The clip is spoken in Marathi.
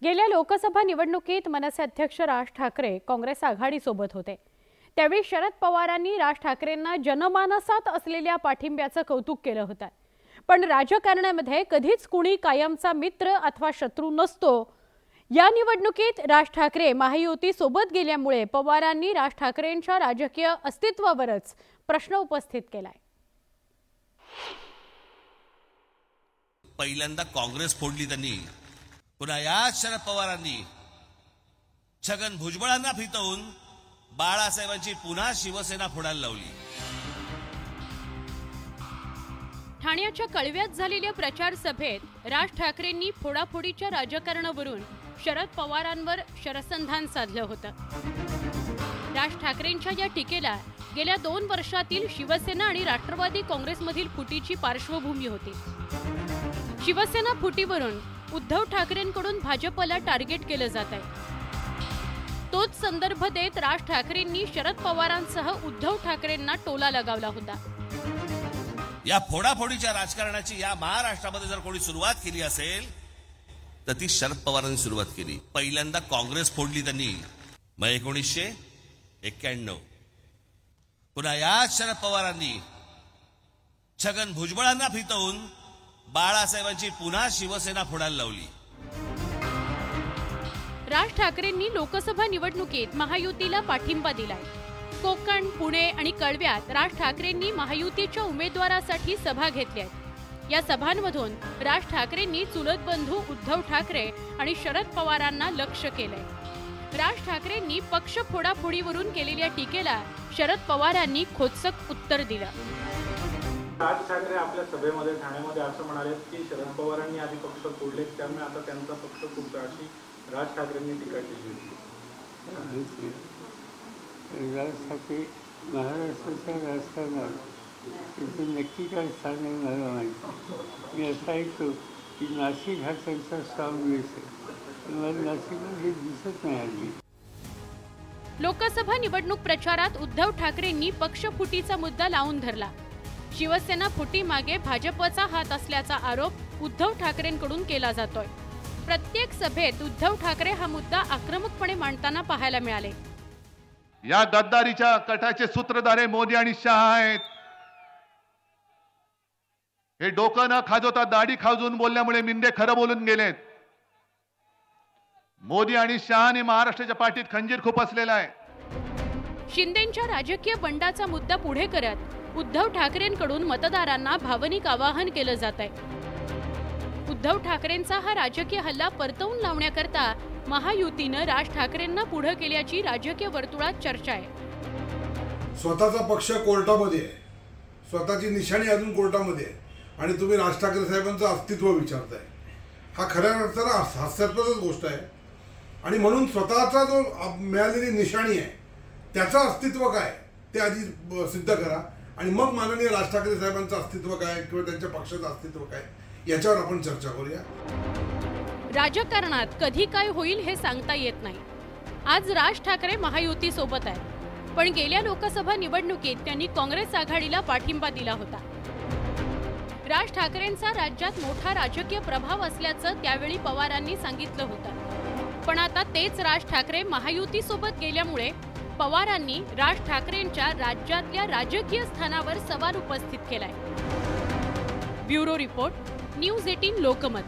गेल्या लोकसभा निवडणुकीत मनसे अध्यक्ष राज ठाकरे काँग्रेस आघाडीसोबत होते। त्यावेळी शरद पवारांनी राज ठाकरेंना जनमानसात असलेल्या पाठिंब्याचं कौतुक केलं होतं। पण राजकारणामध्ये कधीच कुणी कायमचा मित्र अथवा शत्रू नसतो। या निवडणुकीत राज ठाकरे महायुती सोबत गेल्यामुळे पवारांनी राज ठाकरेंच्या राजकीय अस्तित्वावरच प्रश्न उपस्थित केलाय। पहिल्यांदा काँग्रेस फोडली त्यांनी, पुन्हा याच शरद पवारांनी छगन भुजबळांना फितवून बाळासाहेबांची पुन्हा शिवसेना फोडायला लावली। ठाण्याच्या कळव्यात झालेल्या प्रचार सभेत राज ठाकरेंनी फोडाफोडीच्या राजकारणावरून शरद पवारांवर शरसंधान साधलं होतं। राज ठाकरेंच्या या टीकेला गेल्या 2 वर्षातील शिवसेना आणि राष्ट्रवादी काँग्रेसमधील फुटीची पार्श्वभूमी होती। शिवसेना फुटीवरून उद्धव ठाकरेंकडून भाजपला टार्गेट केलं जात आहे। तोच संदर्भ देत राज ठाकरेंनी शरद पवारांसह उद्धव ठाकरेंना टोला लगावला होता। या फोडाफोडीच्या राजकारणाची या महाराष्ट्रामध्ये जर कोणी सुरुवात केली असेल तर ती शरद पवारांनी सुरुवात केली। पहिल्यांदा काँग्रेस फोडली त्यांनी, मग 1991 पुन्हा याच शरद पवारांनी छगन भुजबळांना फितवून बाळासाहेबांची पुन्हा शिवसेना फोडायला लावली। राज ठाकरेंनी लोकसभा निवडणुकीत महायुतीला पाठिंबा दिलाय। कोकण, पुणे आणि कळव्यात राज ठाकरेंनी महायुतीच्या उमेदवारासाठी सभा घेतल्या। या सभांमधून राज ठाकरेंनी चुलत बंधू उद्धव ठाकरे आणि शरद पवारांना लक्ष्य केलंय। राज ठाकरेंनी पक्ष फोडाफोडीवरून केलेल्या टीकेला शरद पवारांनी खोचक उत्तर दिलं। राज ठाकरे आपल्या सभेमध्ये ठाण्यामध्ये असं म्हणाले की शरद पवारांनी आधी पक्ष फोडले, त्यामुळे आता त्यांचा पक्ष फुटतो, अशी राज ठाकरेंनी टीका केली होती। राज ठाकरे महाराष्ट्राच्या राजकारणात त्यांचं नक्की काय स्थान आहे मला माहिती। मी असं ऐकतो की नाशिक हा त्यांचा स्ट्रॉंग बेस आहे, मला नाशिकमध्ये दिसत नाही हल्ली। लोकसभा निवडणूक प्रचारात उद्धव ठाकरेंनी पक्षफुटीचा मुद्दा लावून धरला। शिवसेना फुटी मागे भाजपचा हात असल्याचा आरोप उद्धव ठाकरेंकडून केला जातोय। प्रत्येक सभेत उद्धव ठाकरे हा मुद्दा आक्रमकपणे मांडताना पाहायला मिळाले। या गद्दारीच्या कटाचे सूत्रधार मोदी आणि शहा आहेत। हे डोकं न खाजवता दाढी खाजवून बोलल्यामुळे मिंदे खरं बोलून गेलेत। मोदी आणि शहाने महाराष्ट्राच्या पाठीत खंजीर खुपसलेला आहे। शिंदेंच्या राजकीय बंडाचा मुद्दा पुढे करत उद्धव ठाकरेंकडून मतदारांना भावनिक आवाहन केलं जात आहे। उद्धव ठाकरेंचा हा राजकीय हल्ला परतवून लावण्याकरता महायुतीनं राज ठाकरेंना पुढे केल्याची राजकीय वर्तुळात चर्चा आहे। स्वतःचा पक्ष कोर्टामध्ये आहे, स्वतःची निशाणी अजून कोर्टामध्ये आहे आणि तुम्ही राज ठाकरे साहेबांचं अस्तित्व विचारताय। हा खऱ्या अर्थानं हास्यास्पदच गोष्ट आहे आणि म्हणून स्वतःचा जो मिळालेली निशाणी आहे त्याचं अस्तित्व काय ते आधी सिद्ध करा आणि मग माननीय राज ठाकरे साहेबांचं अस्तित्व काय किंवा त्यांच्या पक्षाचं अस्तित्व काय याच्यावर आपण चर्चा करूया। राजकारणात कधी काय होईल हे सांगता येत नाही। आज राज ठाकरे महायुती सोबत आहे, पण गेल्या लोकसभा निवडणुकीत त्यांनी काँग्रेस आघाडीला पाठिंबा दिला होता। राज ठाकरेंचा राज्यात मोठा राजकीय प्रभाव असल्याचं त्यावेळी पवारांनी सांगितलं होतं। पण आता तेच राज ठाकरे महायुती सोबत गेल्यामुळे पवारांनी राज ठाकरेंच्या राज्यातल्या राजकीय स्थानावर सवाल उपस्थित केलाय। Bureau report, news 18 Lokmat.